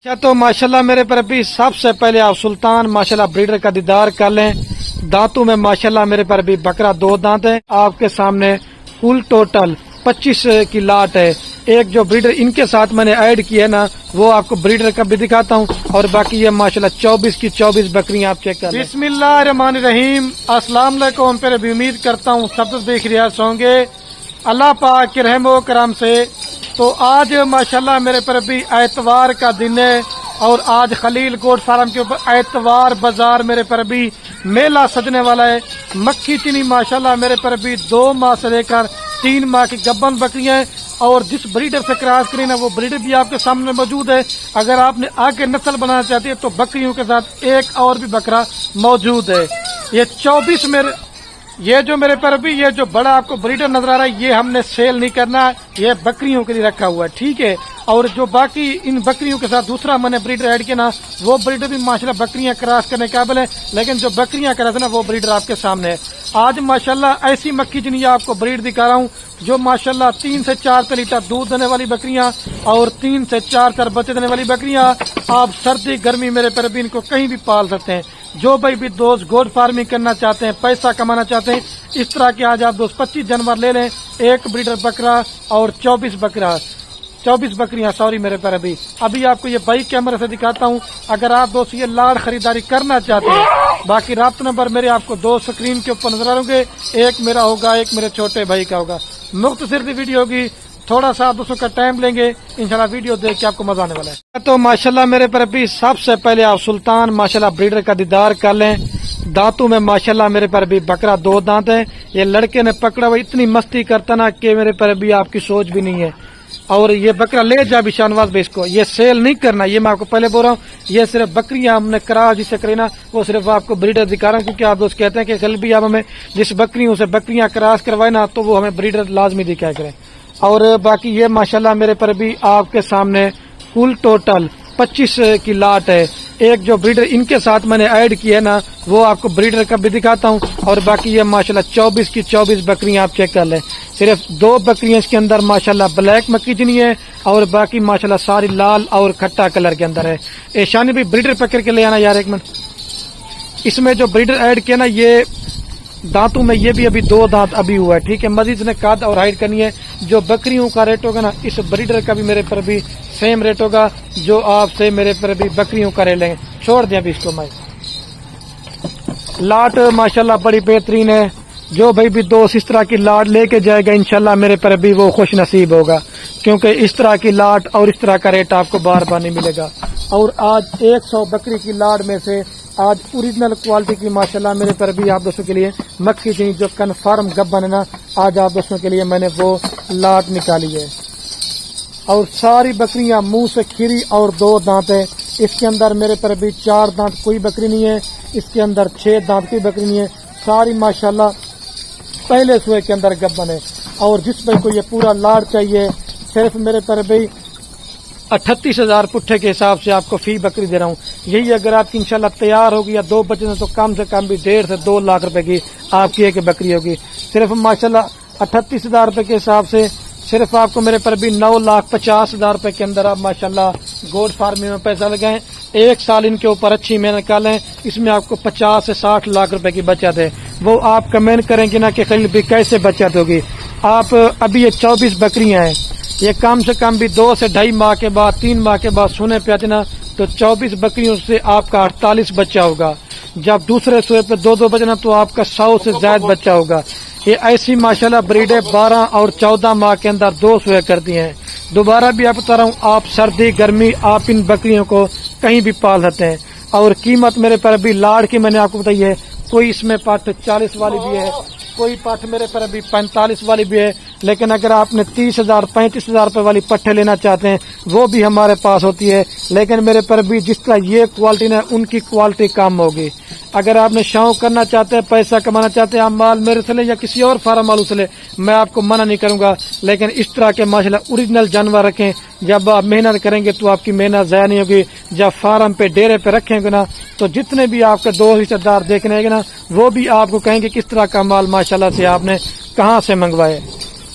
अच्छा तो माशाल्लाह मेरे पर अभी सबसे पहले आप सुल्तान माशाल्लाह ब्रीडर का दीदार कर लें। दांतों में माशाल्लाह मेरे पर अभी बकरा 2 दांत है। आपके सामने कुल टोटल 25 की लाट है। एक जो ब्रीडर इनके साथ मैंने ऐड की है ना, वो आपको ब्रीडर का भी दिखाता हूँ। और बाकी ये माशाल्लाह 24 की 24 बकरियां आप चेक कर लें। बिस्मिल्लाहिर्रहमानिर्रहीम। अस्सलाम वालेकुम। फिर भी उम्मीद करता हूँ सब तो देख रहे होंगे अल्लाह पाक के रहमो करम से। तो आज माशाल्लाह मेरे पर भी एतवार का दिन है और आज खलील गोट फार्म के ऊपर एतवार बाजार मेरे पर भी मेला सजने वाला है। मक्खी चीनी माशाल्लाह मेरे पर भी 2 माह से लेकर 3 माह की गब्बन बकरियां हैं। और जिस ब्रीडर से क्रॉस करी ना, वो ब्रीडर भी आपके सामने मौजूद है। अगर आपने आगे नस्ल बनाना चाहती है तो बकरियों के साथ एक और भी बकरा मौजूद है। ये 24 ये जो मेरे पर भी ये जो बड़ा आपको ब्रीडर नजर आ रहा है, ये हमने सेल नहीं करना, ये बकरियों के लिए रखा हुआ है, ठीक है। और जो बाकी इन बकरियों के साथ दूसरा मैंने ब्रीडर ऐड किया ना, वो ब्रीडर भी माशाल्लाह बकरियां क्रॉस करने के काबिल है। लेकिन जो बकरियां क्रॉस है ना, वो ब्रीडर आपके सामने है। आज माशाल्लाह ऐसी मक्खी जिन्हें आपको ब्रीड दिखा रहा हूँ जो माशाल्लाह 3 से 4 लीटर दूध देने वाली बकरियां और 3 से 4 बच्चे देने वाली बकरियां। आप सर्दी गर्मी मेरे पर भी इनको कहीं भी पाल सकते हैं। जो भाई भी दोस्त गोट फार्मिंग करना चाहते हैं, पैसा कमाना चाहते हैं, इस तरह के आज आप दोस्त 25 जानवर ले लें। एक ब्रीडर बकरा और 24 बकरियां सॉरी मेरे पर अभी आपको ये बाइक कैमरे से दिखाता हूँ। अगर आप दोस्त ये लाड़ खरीदारी करना चाहते हैं, बाकी राब्ता नंबर मेरे आपको 2 स्क्रीन के ऊपर नजर आएंगे। एक मेरा होगा, एक मेरे छोटे भाई का होगा। मुख्तसर सी वीडियो होगी, थोड़ा सा आप दोस्तों का टाइम लेंगे, इंशाल्लाह वीडियो देख के आपको मजा आने वाला है। तो माशाल्लाह मेरे पर अभी सबसे पहले आप सुल्तान माशाल्लाह ब्रीडर का दीदार कर लें। दांतों में माशाल्लाह मेरे पर भी बकरा 2 दांत है। ये लड़के ने पकड़ा हुआ इतनी मस्ती करता ना कि मेरे पर भी आपकी सोच भी नहीं है। और ये बकरा ले जा भी शानवाज भाई, इसको ये सेल नहीं करना, ये मैं आपको पहले बोल रहा हूँ। ये सिर्फ बकरियां हमने क्रास जिसे करी ना, वो सिर्फ आपको ब्रीडर दिखा रहा हूँ। क्योंकि आप दोस्त कहते हैं कि कल भी आप हमें जिस बकरियों से बकरियां क्रॉस करवाए ना, तो वो हमें ब्रीडर लाजमी दिखाया करें। और बाकी ये माशाल्लाह मेरे पर भी आपके सामने कुल टोटल 25 की लाट है। एक जो ब्रीडर इनके साथ मैंने ऐड की है ना, वो आपको ब्रीडर का भी दिखाता हूँ। और बाकी ये माशाल्लाह 24 की 24 बकरियां आप चेक कर लें। सिर्फ 2 बकरियां इसके अंदर माशाल्लाह ब्लैक मक्की चीनी है और बाकी माशाल्लाह सारी लाल और खट्टा कलर के अंदर है। ईशानी भी ब्रीडर पकड़ के ले आना यार एक मिनट। इसमें जो ब्रीडर ऐड किया ना, ये दांतों में ये भी अभी 2 दांत अभी हुआ है, ठीक है। मजीद ने काद और हाइट करनी है। जो बकरियों का रेट होगा ना, इस ब्रीडर का भी मेरे पर भी सेम रेट होगा जो आपसे मेरे पर भी बकरियों का रेट लेंगे। छोड़ दें अभी इसको। मैं लाट माशाल्लाह बड़ी बेहतरीन है। जो भाई भी दोस्त इस तरह की लाट लेके जाएगा, इंशाल्लाह मेरे पर भी वो खुश नसीब होगा। क्योंकि इस तरह की लाट और इस तरह का रेट आपको बार बार नहीं मिलेगा। और आज 100 बकरी की लाट में से आज ओरिजिनल क्वालिटी की माशाल्लाह मेरे पर भी आप दोस्तों के लिए मक्खी चीनी जो कन्फर्म गब्बन है ना, आज आप दोस्तों के लिए मैंने वो लाट निकाली है। और सारी बकरियां मुंह से खीरी और 2 दांत है। इसके अंदर मेरे पर भी 4 दांत कोई बकरी नहीं है, इसके अंदर 6 दांत की बकरी नहीं है। सारी माशाल्लाह पहले सुए के अंदर गब्बन है। और जिस भाई को ये पूरा लाट चाहिए, सिर्फ मेरे पर भी 38,000 पुट्ठे के हिसाब से आपको फी बकरी दे रहा हूँ। यही अगर आपकी इंशाल्लाह तैयार होगी या 2 बच्चे तो कम से कम भी 1.5 से 2 लाख रुपए की आपकी एक बकरी होगी। सिर्फ माशाल्लाह 38,000 रुपए के हिसाब से सिर्फ आपको मेरे पर भी 9,50,000 रुपए के अंदर आप माशाल्लाह गोट फार्मिंग में पैसा लगाएं। 1 साल इनके ऊपर अच्छी मेहनत कर लें, इसमें आपको 50 से 60 लाख रुपए की बचत है। वो आप कमेंट करेंगे ना कि खलील भी कैसे बचत होगी। आप अभी ये 24 बकरियां हैं, ये कम से कम भी 2 से 2.5 माह के बाद 3 माह के बाद सोने पे आते ना, तो 24 बकरियों से आपका 48 बच्चा होगा। जब दूसरे सोए पे 2-2 बचे ना, तो आपका 100 से ज्यादा बच्चा होगा। ये ऐसी माशाल्लाह ब्रीड है 12 और 14 माह के अंदर 2 सोए करती हैं। दोबारा भी आप बता रहा हूँ, आप सर्दी गर्मी आप इन बकरियों को कहीं भी पाल सकते हैं। और कीमत मेरे पर अभी लाड़ की मैंने आपको बताई है। कोई इसमें पाठ 40 वाली भी है, कोई पाठ मेरे पर अभी 45 वाली भी है। लेकिन अगर आपने 30,000 35,000 रुपए वाली पट्टे लेना चाहते हैं, वो भी हमारे पास होती है। लेकिन मेरे पर भी जिस तरह ये क्वालिटी ना, उनकी क्वालिटी कम होगी। अगर आपने शौक करना चाहते हैं, पैसा कमाना चाहते हैं, आप माल मेरे से ले या किसी और फार्म वालों से ले, मैं आपको मना नहीं करूंगा। लेकिन इस तरह के माशाल्लाह ओरिजिनल जानवर रखें। जब आप मेहनत करेंगे तो आपकी मेहनत ज़ाया नहीं होगी। जब फार्म पे डेरे पे रखेंगे ना, तो जितने भी आपके 2 रिश्तेदार देखने आएंगे ना, वो भी आपको कहेंगे किस तरह का माल माशाल्लाह से आपने कहाँ से मंगवाए।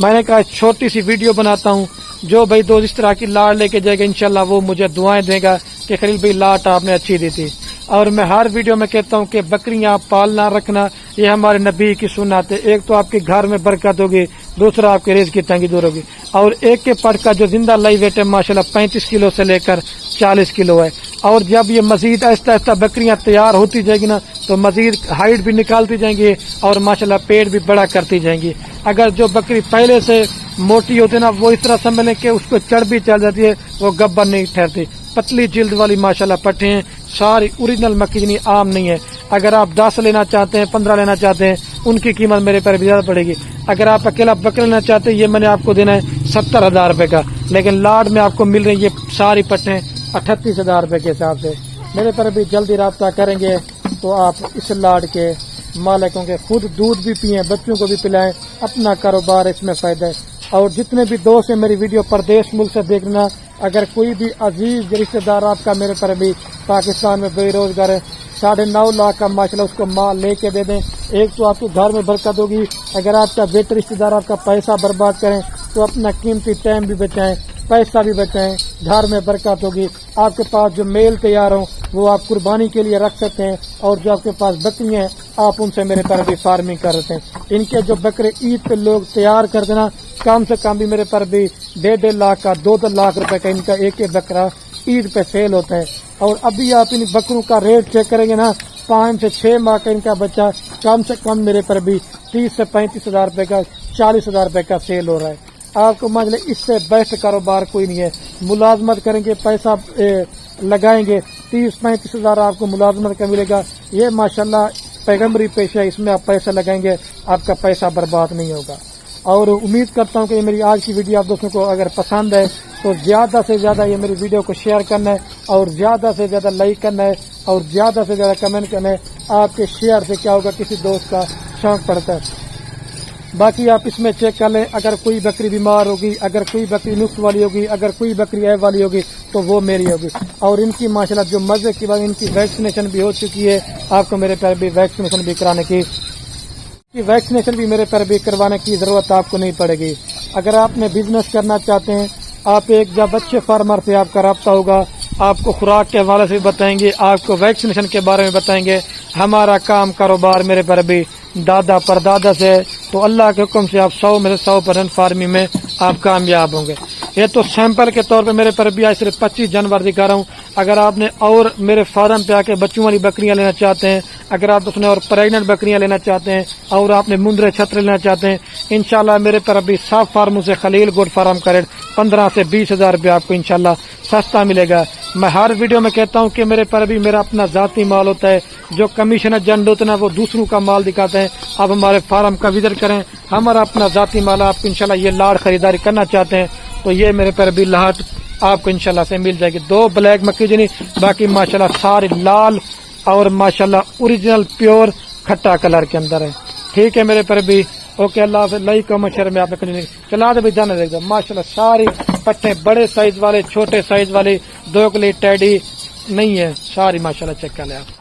मैंने कहा छोटी सी वीडियो बनाता हूँ, जो भाई दोस्त इस तरह की लाड़ लेके जाएगा इंशाल्लाह वो मुझे दुआएं देगा کہ خلیل بھائی लाट आपने अच्छी दी थी। اور میں ہر ویڈیو میں کہتا ہوں کہ بکریاں پالنا رکھنا یہ ہمارے نبی کی سنت ہے۔ ایک تو آپ کے گھر میں برکت ہوگی، دوسرا آپ کے رزق کی تنگی دور ہوگی۔ اور ایک کے پٹ کا جو زندہ لائی ویٹ ہے ماشاءاللہ 35 کلو سے لے کر 40 کلو ہے۔ اور جب یہ مزید آہستہ آہستہ بکریاں تیار ہوتی جائیں گی نا تو مزید ہائٹ بھی نکالتی جائیں گی اور ماشاءاللہ پیٹ بھی بڑا کرتی جائیں گی۔ اگر جو بکری پہلے سے موٹی ہوتی ہے نا وہ اس طرح سمجھ لیں کہ اس کو چربی بھی چل جاتی ہے، وہ گبر نہیں ٹھہرتی۔ پتلی جلد والی ماشاءاللہ پٹھیں ہیں، ساری اوریجنل مکی جنی عام نہیں ہے۔ اگر آپ 10 لینا چاہتے ہیں 15 لینا چاہتے ہیں ان کی قیمت میرے پر بھی زیادہ پڑے گی۔ اگر آپ اکیلا بکرا لینا چاہتے ہیں یہ میں نے آپ کو دینا ہے 70,000 روپے کا، لیکن لاٹ میں آپ کو مل رہی ہے یہ ساری پٹھیں 38,000 روپے کے حساب سے۔ میرے پر بھی جلدی رابطہ کریں گے تو آپ اس لاٹ کے مالک ہوں گے۔ خود دودھ بھی پئیں، بچوں کو بھی پلائیں، اپنا کاروبار اس میں فائدہ ہے۔ اور جتنے بھی دوست ہیں میری ویڈیو پردیش ملک سے دیکھنا، اگر کوئی بھی عزیز رشتہ دار آپ کا میرے پر بھی پاکستان میں بے روزگار ہے 9.5 لاکھ کا ماشاءاللہ اس کو مال لے کے دے دیں۔ ایک تو آپ کے گھر میں برکت ہوگی، اگر آپ کا بیٹے رشتہ دار آپ کا پیسہ برباد کریں تو اپنا قیمتی ٹائم بھی بچائیں، پیسہ بھی بچائیں، گھر میں برکت ہوگی۔ آپ کے پاس جو میل تیار ہوں وہ آپ قربانی کے لیے رکھ سکتے ہیں، اور جو آپ کے پاس بکریاں ہیں آپ ان سے میرے پر بھی فارمنگ کر سکتے ہیں۔ ان کے جو بکرے عید پہ لوگ تیار کر دینا کم سے کم بھی میرے پر بھی 1.5 لاکھ کا 2 لاکھ روپے کا ان کا ایک ایک بکرا عید پہ سیل ہوتا ہے۔ اور ابھی آپ ان بکروں کا ریٹ چیک کریں گے نا 5 سے 6 ماہ کا ان کا بچہ کم سے کم میرے پر بھی 30 سے 35,000 روپے کا 40,000 روپے کا سیل ہو رہا ہے۔ آپ کو مان لیں اس سے بیسٹ کاروبار کوئی نہیں ہے۔ ملازمت کریں گے پیسہ لگائیں گے 30-35,000 آپ کو ملازمت کا ملے گا۔ یہ ماشاءاللہ پیغمبری پیشہ ہے، اس میں آپ پیسہ لگائیں گے آپ کا پیسہ برباد نہیں ہوگا۔ اور امید کرتا ہوں کہ یہ میری آج کی ویڈیو آپ دوستوں کو اگر پسند ہے تو زیادہ سے زیادہ یہ میری ویڈیو کو شیئر کرنا ہے اور زیادہ سے زیادہ لائک کرنا ہے اور زیادہ سے زیادہ کمنٹ کرنا ہے۔ آپ کے شیئر سے کیا ہوگا کسی دوست کا شوق پڑتا ہے۔ باقی آپ اس میں چیک کر لیں، اگر کوئی بکری بیمار ہوگی، اگر کوئی بکری نقص والی ہوگی، اگر کوئی بکری عیب والی ہوگی تو وہ میری ہوگی۔ اور ان کی ماشاءاللہ جو مزے کی بات ان کی ویکسینیشن بھی ہو چکی ہے، آپ کو میرے پر بھی ویکسینیشن بھی کرانے کی ویکسینیشن بھی میرے پر بھی کروانے کی ضرورت آپ کو نہیں پڑے گی۔ اگر آپ نے بزنس کرنا چاہتے ہیں، آپ ایک جب اچھے فارمر سے آپ کا رابطہ ہوگا، آپ کو خوراک کے حوالے سے بھی بتائیں گے، آپ کو ویکسینیشن کے بارے میں بتائیں گے۔ ہمارا کام کاروبار میرے پر بھی دادا پردادا سے، تو اللہ کے حکم سے آپ 100 میں سے 100% فارمنگ میں آپ کامیاب ہوں گے۔ یہ تو سیمپل کے طور پہ میرے پر بھی آج صرف 25 جانور دکھا رہا ہوں۔ اگر آپ نے اور میرے فارم پہ آ کے بچوں والی بکریاں لینا چاہتے ہیں، اگر آپ اس نے اور پریگننٹ بکریاں لینا چاہتے ہیں، اور آپ نے مندرے چھترے لینا چاہتے ہیں، انشاءاللہ میرے پر ابھی صاف فارموں سے خلیل گوڈ فارم کا ریٹ 15 سے 20,000 روپے آپ کو انشاءاللہ سستا ملے گا۔ میں ہر ویڈیو میں کہتا ہوں کہ میرے پر بھی میرا اپنا ذاتی مال ہوتا ہے، جو کمیشن جنڈ ہوتے ہیں وہ دوسروں کا مال دکھاتے ہیں۔ آپ ہمارے فارم کا وزٹ کریں، ہمارا اپنا ذاتی مال آپ کو انشاءاللہ یہ لاٹ خریداری کرنا چاہتے ہیں تو یہ میرے پر بھی لاٹ آپ کو انشاءاللہ سے مل جائے گی۔ 2 بلیک مکی جنی، باقی ماشاءاللہ سارے لال اور ماشاءاللہ اوریجنل پیور کھٹا کلر کے اندر ہے۔ ٹھیک ہے میرے پر بھی اوکے، اللہ حافظ۔ لائک کمنٹ شیئر میں آپ نے چلا دے بھی جانے دے گا۔ ماشاءاللہ ساری پٹھے بڑے سائز والے چھوٹے سائز والے 2 کلی ٹیڈی نہیں ہے، ساری ماشاءاللہ چیک کر لیں آپ۔